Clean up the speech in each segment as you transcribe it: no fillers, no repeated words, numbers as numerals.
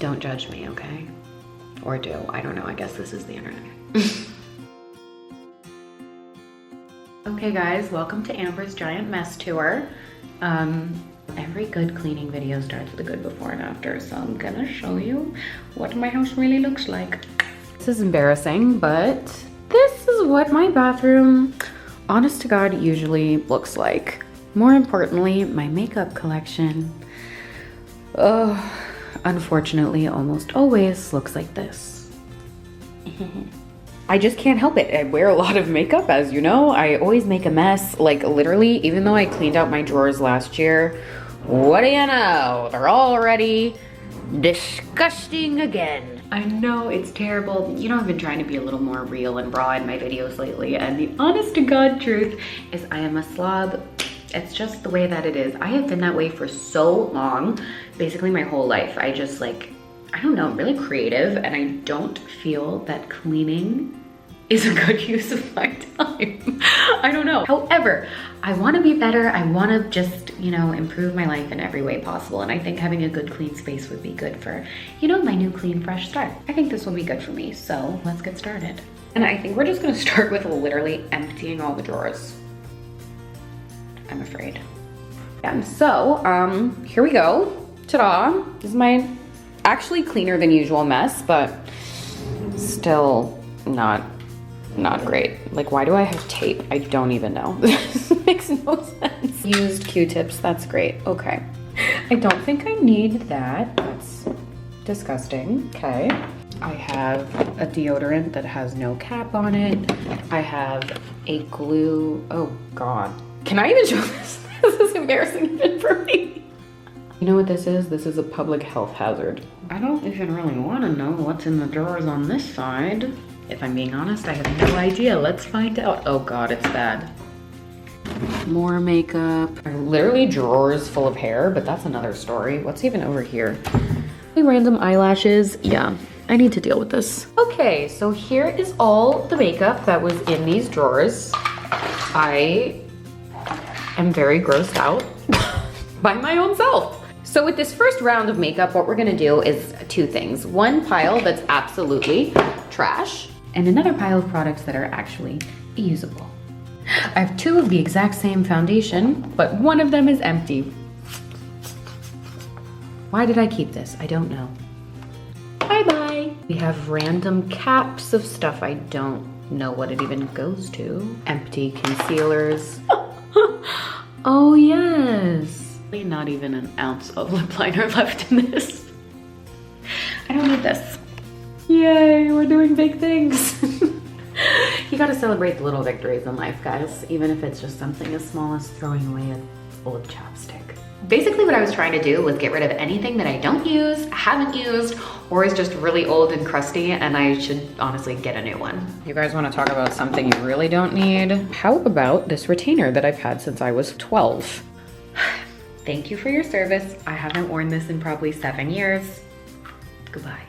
don't judge me, okay? Or do, I don't know, I guess this is the internet. Okay guys, welcome to Amber's Giant Mess Tour. Every good cleaning video starts with a good before and after, so I'm gonna show you what my house really looks like. This is embarrassing, but this is what my bathroom, honest to God, usually looks like. More importantly, my makeup collection, unfortunately, almost always looks like this. I just can't help it. I wear a lot of makeup, as you know. I always make a mess. Like literally, even though I cleaned out my drawers last year, what do you know? They're already disgusting again. I know, it's terrible. You know, I've been trying to be a little more real and raw in my videos lately, and the honest to God truth is I am a slob. It's just the way that it is. I have been that way for so long, basically my whole life. I just like, I don't know, I'm really creative, and I don't feel that cleaning is a good use of my time. I don't know. However, I wanna be better. I wanna just, you know, improve my life in every way possible. And I think having a good clean space would be good for, you know, my new clean, fresh start. I think this will be good for me. So let's get started. And I think we're just gonna start with literally emptying all the drawers. I'm afraid. And so, here we go. Ta-da. This is my actually cleaner than usual mess, but still not great. Like, why do I have tape? I don't even know. This makes no sense. Used Q-tips, that's great. Okay. I don't think I need that. That's disgusting. Okay. I have a deodorant that has no cap on it. I have a glue. Oh God. Can I even show this? This is embarrassing even for me. You know what this is? This is a public health hazard. I don't even really want to know what's in the drawers on this side. If I'm being honest, I have no idea. Let's find out. Oh God, it's bad. More makeup. Literally drawers full of hair, but that's another story. What's even over here? Random eyelashes. Yeah, I need to deal with this. Okay, so here is all the makeup that was in these drawers. I am very grossed out by my own self. So with this first round of makeup, what we're gonna do is two things. One pile that's absolutely trash, and another pile of products that are actually usable. I have two of the exact same foundation, but one of them is empty. Why did I keep this? I don't know. Bye-bye. We have random caps of stuff I don't know what it even goes to. Empty concealers. Oh yes. Not even an ounce of lip liner left in this. I don't need this. Yay, we're doing big things. You gotta celebrate the little victories in life, guys, even if it's just something as small as throwing away an old chapstick. Basically what I was trying to do was get rid of anything that I don't use, haven't used, or is just really old and crusty, and I should honestly get a new one. You guys wanna talk about something you really don't need? How about this retainer that I've had since I was 12? Thank you for your service. I haven't worn this in probably 7 years. Goodbye.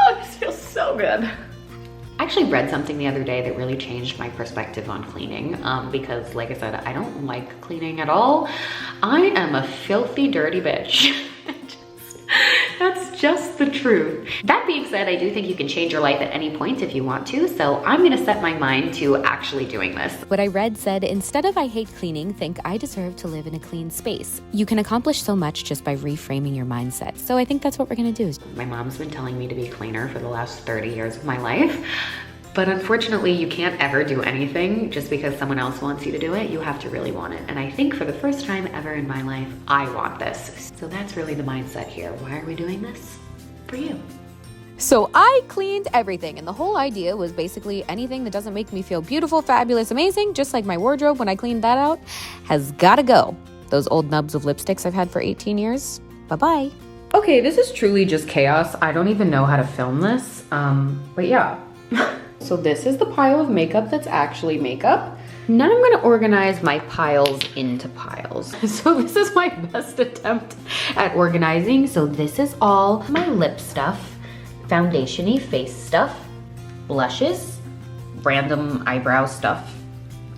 Oh, this feels so good. I actually read something the other day that really changed my perspective on cleaning because, like I said, I don't like cleaning at all. I am a filthy, dirty bitch. That's just the truth. That being said, I do think you can change your life at any point if you want to, so I'm gonna set my mind to actually doing this. What I read said, instead of I hate cleaning, think I deserve to live in a clean space. You can accomplish so much just by reframing your mindset. So I think that's what we're gonna do. My mom's been telling me to be cleaner for the last 30 years of my life. But unfortunately, you can't ever do anything just because someone else wants you to do it. You have to really want it. And I think for the first time ever in my life, I want this. So that's really the mindset here. Why are we doing this? For you. So I cleaned everything, and the whole idea was basically anything that doesn't make me feel beautiful, fabulous, amazing, just like my wardrobe when I cleaned that out, has gotta go. Those old nubs of lipsticks I've had for 18 years, bye-bye. Okay, this is truly just chaos. I don't even know how to film this, but yeah. So this is the pile of makeup that's actually makeup. Now I'm gonna organize my piles into piles. So this is my best attempt at organizing. So this is all my lip stuff, foundation-y face stuff, blushes, random eyebrow stuff,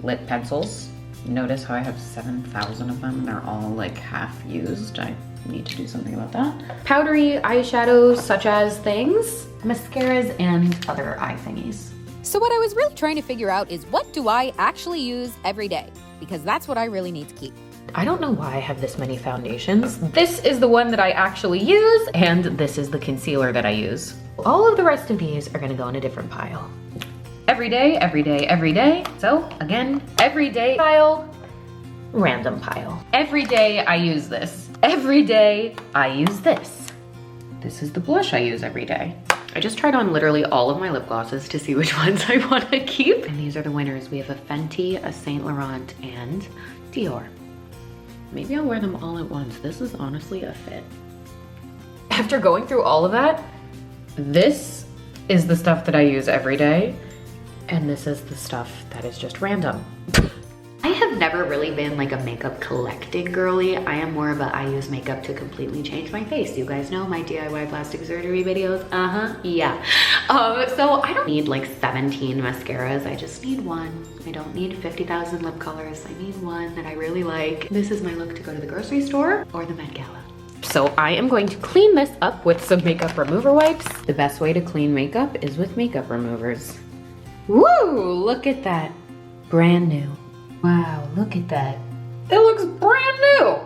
lip pencils. Notice how I have 7,000 of them. They're all like half used. I need to do something about that. Powdery eyeshadows such as things, mascaras, and other eye thingies. So what I was really trying to figure out is what do I actually use every day? Because that's what I really need to keep. I don't know why I have this many foundations. This is the one that I actually use, and this is the concealer that I use. All of the rest of these are gonna go in a different pile. Every day, every day, every day. So again, everyday pile, random pile. Every day I use this. Every day I use this. This is the blush I use every day. I just tried on literally all of my lip glosses to see which ones I want to keep. And these are the winners. We have a Fenty, a Saint Laurent, and Dior. Maybe I'll wear them all at once. This is honestly a fit. After going through all of that, this is the stuff that I use every day. And this is the stuff that is just random. I have never really been like a makeup collecting girly. I am more of a I use makeup to completely change my face. You guys know my DIY plastic surgery videos? Yeah. So I don't need like 17 mascaras. I just need one. I don't need 50,000 lip colors. I need one that I really like. This is my look to go to the grocery store or the Met Gala. So I am going to clean this up with some makeup remover wipes. The best way to clean makeup is with makeup removers. Woo, look at that. Brand new. Wow, look at that. It looks brand new.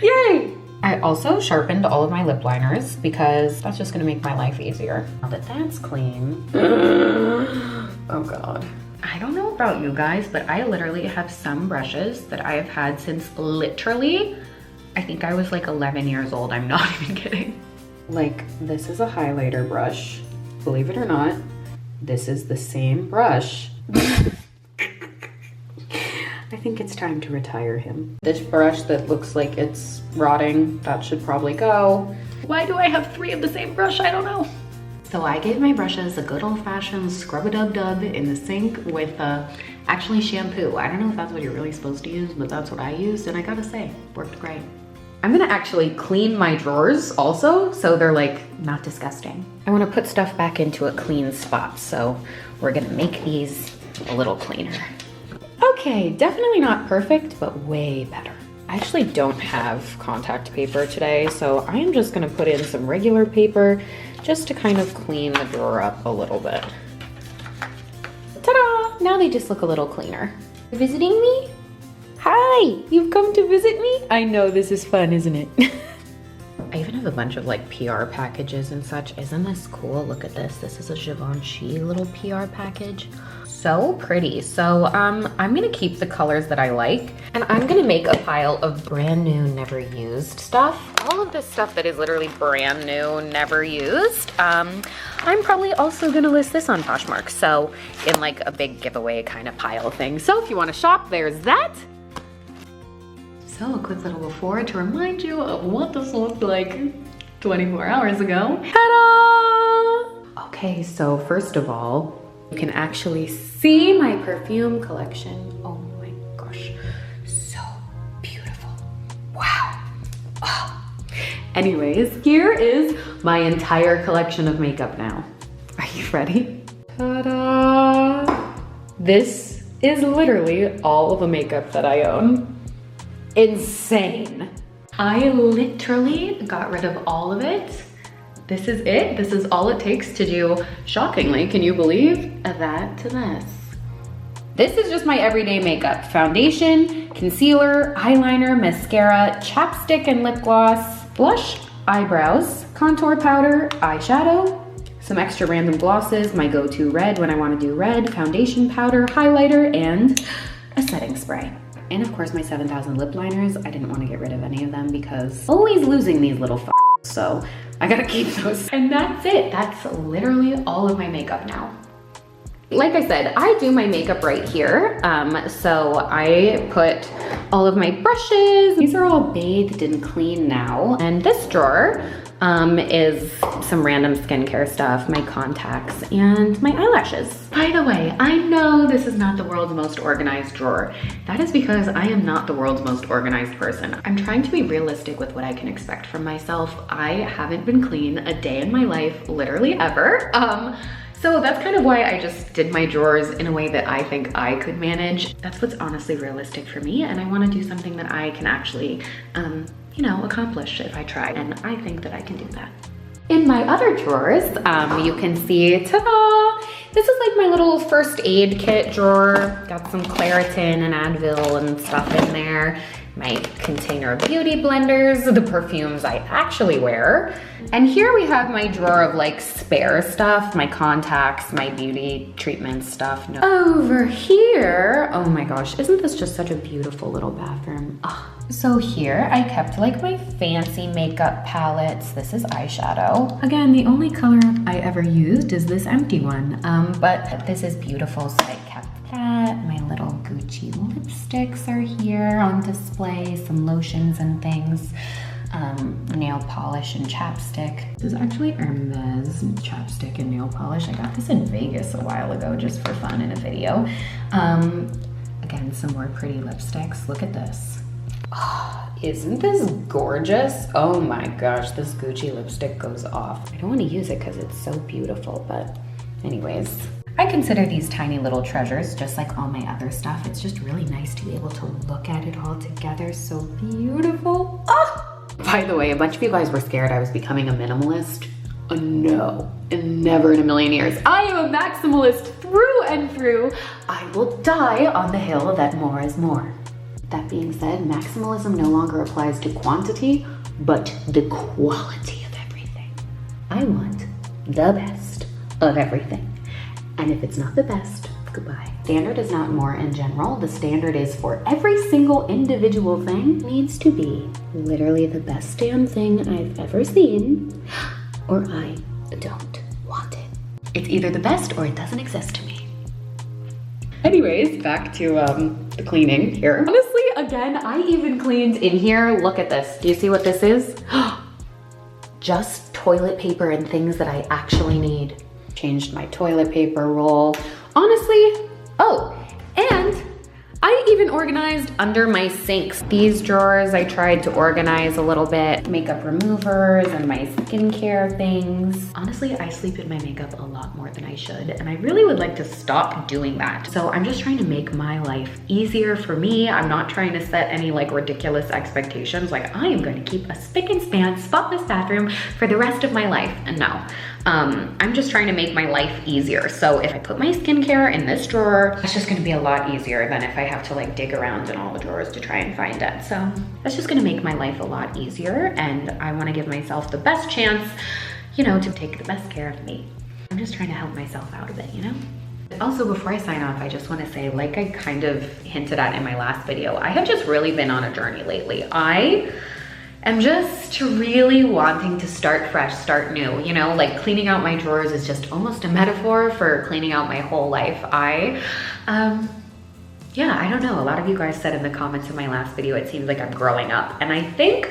Yay. I also sharpened all of my lip liners because that's just gonna make my life easier. Now that that's clean. Oh God. I don't know about you guys, but I literally have some brushes that I have had since literally, I think I was like 11 years old. I'm not even kidding. Like, this is a highlighter brush. Believe it or not, this is the same brush. I think it's time to retire him. This brush that looks like it's rotting, that should probably go. Why do I have 3 of the same brush? I don't know. So I gave my brushes a good old-fashioned scrub-a-dub-dub in the sink with actually shampoo. I don't know if that's what you're really supposed to use, but that's what I used, and I gotta say, worked great. I'm gonna actually clean my drawers also, so they're like not disgusting. I wanna put stuff back into a clean spot, so we're gonna make these a little cleaner. Okay, definitely not perfect, but way better. I actually don't have contact paper today, so I am just gonna put in some regular paper just to kind of clean the drawer up a little bit. Ta-da! Now they just look a little cleaner. You're visiting me? Hi, you've come to visit me? I know, this is fun, isn't it? I even have a bunch of like PR packages and such. Isn't this cool? Look at this. This is a Givenchy little PR package. So pretty. So I'm gonna keep the colors that I like, and I'm gonna make a pile of brand new, never used stuff. All of this stuff that is literally brand new, never used. I'm probably also gonna list this on Poshmark, so in like a big giveaway kind of pile thing. So if you wanna shop, there's that. So a quick little before to remind you of what this looked like 24 hours ago. Ta-da! Okay, so first of all, you can actually see my perfume collection. Oh my gosh, so beautiful. Wow. Oh. Anyways, here is my entire collection of makeup now. Are you ready? Ta-da! This is literally all of the makeup that I own. Insane. I literally got rid of all of it. This is it. This is all it takes to do, shockingly, can you believe, that to this. This is just my everyday makeup. Foundation, concealer, eyeliner, mascara, chapstick and lip gloss, blush, eyebrows, contour powder, eyeshadow, some extra random glosses, my go-to red when I want to do red, foundation powder, highlighter, and a setting spray. And of course my 7,000 lip liners. I didn't want to get rid of any of them because always losing these little so I gotta keep those. And that's it. That's literally all of my makeup now. Like I said, I do my makeup right here. So I put all of my brushes. These are all bathed in clean now. And this drawer is some random skincare stuff, my contacts, and my eyelashes. By the way, I know this is not the world's most organized drawer. That is because I am not the world's most organized person. I'm trying to be realistic with what I can expect from myself. I haven't been clean a day in my life, literally ever. So that's kind of why I just did my drawers in a way that I think I could manage. That's what's honestly realistic for me, and I want to do something that I can actually you know, accomplish if I try. And I think that I can do that. In my other drawers, you can see, ta-da! This is like my little first aid kit drawer. Got some Claritin and Advil and stuff in there. My container of beauty blenders, the perfumes I actually wear. And here we have my drawer of like spare stuff, my contacts, my beauty treatment stuff. Over here, oh my gosh, isn't this just such a beautiful little bathroom? Oh. So here I kept like my fancy makeup palettes. This is eyeshadow. Again, the only color I ever used is this empty one, but this is beautiful, so I kept that. My little Gucci lipsticks are here on display, some lotions and things, nail polish and chapstick. This is actually Hermes chapstick and nail polish. I got this in Vegas a while ago just for fun in a video. Again, some more pretty lipsticks. Look at this. Oh, isn't this gorgeous? Oh my gosh, this Gucci lipstick goes off. I don't want to use it because it's so beautiful, but anyways. I consider these tiny little treasures just like all my other stuff. It's just really nice to be able to look at it all together. So beautiful. Oh! By the way, a bunch of you guys were scared I was becoming a minimalist. No, and never in a million years. I am a maximalist through and through. I will die on the hill that more is more. That being said, maximalism no longer applies to quantity, but the quality of everything. I want the best of everything. And if it's not the best, goodbye. Standard is not more in general. The standard is for every single individual thing needs to be literally the best damn thing I've ever seen, or I don't want it. It's either the best or it doesn't exist to me. Anyways, back to the cleaning here. Honestly, again, I even cleaned in here. Look at this. Do you see what this is? Just toilet paper and things that I actually need. Changed my toilet paper roll. Honestly, oh, and I even organized under my sinks. These drawers I tried to organize a little bit. Makeup removers and my skincare things. Honestly, I sleep in my makeup a lot more than I should, and I really would like to stop doing that. So I'm just trying to make my life easier for me. I'm not trying to set any like ridiculous expectations. Like I am going to keep a spick and span, spotless bathroom for the rest of my life. And no. I'm just trying to make my life easier. So if I put my skincare in this drawer, it's just gonna be a lot easier than if I have to like dig around in all the drawers to try and find it. So that's just gonna make my life a lot easier, and I wanna give myself the best chance, you know, to take the best care of me. I'm just trying to help myself out of it, you know? Also, before I sign off, I just wanna say, like I kind of hinted at in my last video, I have just really been on a journey lately. I'm just really wanting to start fresh, start new, you know, like cleaning out my drawers is just almost a metaphor for cleaning out my whole life. Yeah, I don't know. A lot of you guys said in the comments of my last video, it seems like I'm growing up. And I think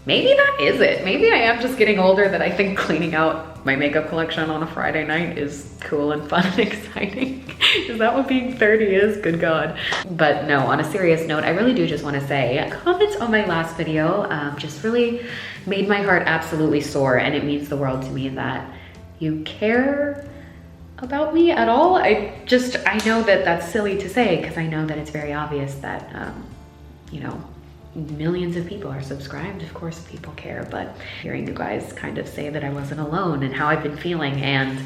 maybe that is it. Maybe I am just getting older, that I think cleaning out my makeup collection on a Friday night is cool and fun and exciting. Is that what being 30 is? Good God. But no, on a serious note, I really do just want to say, comments on my last video just really made my heart absolutely soar, and it means the world to me that you care about me at all. I know that that's silly to say, because I know that it's very obvious that, you know, millions of people are subscribed. Of course people care, but hearing you guys kind of say that I wasn't alone and how I've been feeling, and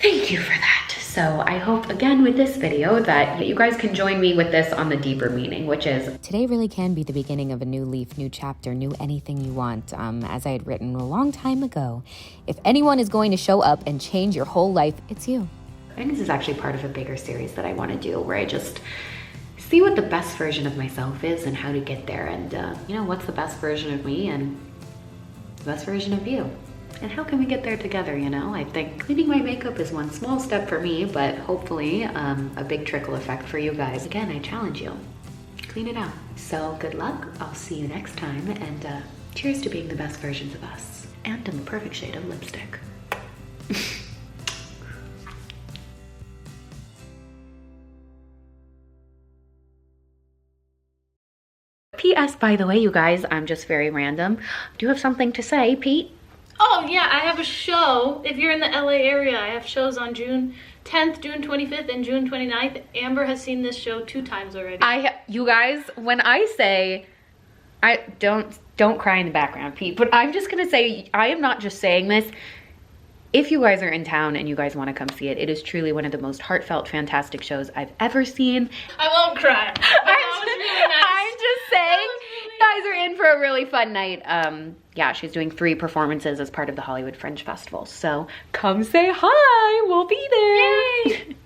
thank you for that. So I hope again with this video that you guys can join me with this on the deeper meaning, which is Today really can be the beginning of a new leaf, new chapter, new anything you want. As I had written a long time ago, if anyone is going to show up and change your whole life, it's you. And this is actually part of a bigger series that I want to do, where I just see what the best version of myself is and how to get there, and you know, what's the best version of me and the best version of you, and how can we get there together, you know? I think cleaning my makeup is one small step for me, but hopefully a big trickle effect for you guys. Again, I challenge you, clean it out. So good luck, I'll see you next time, and cheers to being the best versions of us, and in the perfect shade of lipstick. P.S. by the way, you guys, I'm just very random. Do you have something to say, Pete? Oh yeah, I have a show. If you're in the LA area, I have shows on June 10th, June 25th, and June 29th. Amber has seen this show 2 times already. You guys, when I say, Don't cry in the background, Pete. But I'm just gonna say, I am not just saying this. If you guys are in town and you guys want to come see it, it is truly one of the most heartfelt, fantastic shows I've ever seen. I won't cry. I'm just saying, you guys are in for a really fun night. Yeah, she's doing 3 performances as part of the Hollywood Fringe Festival. So come say hi, we'll be there. Yay!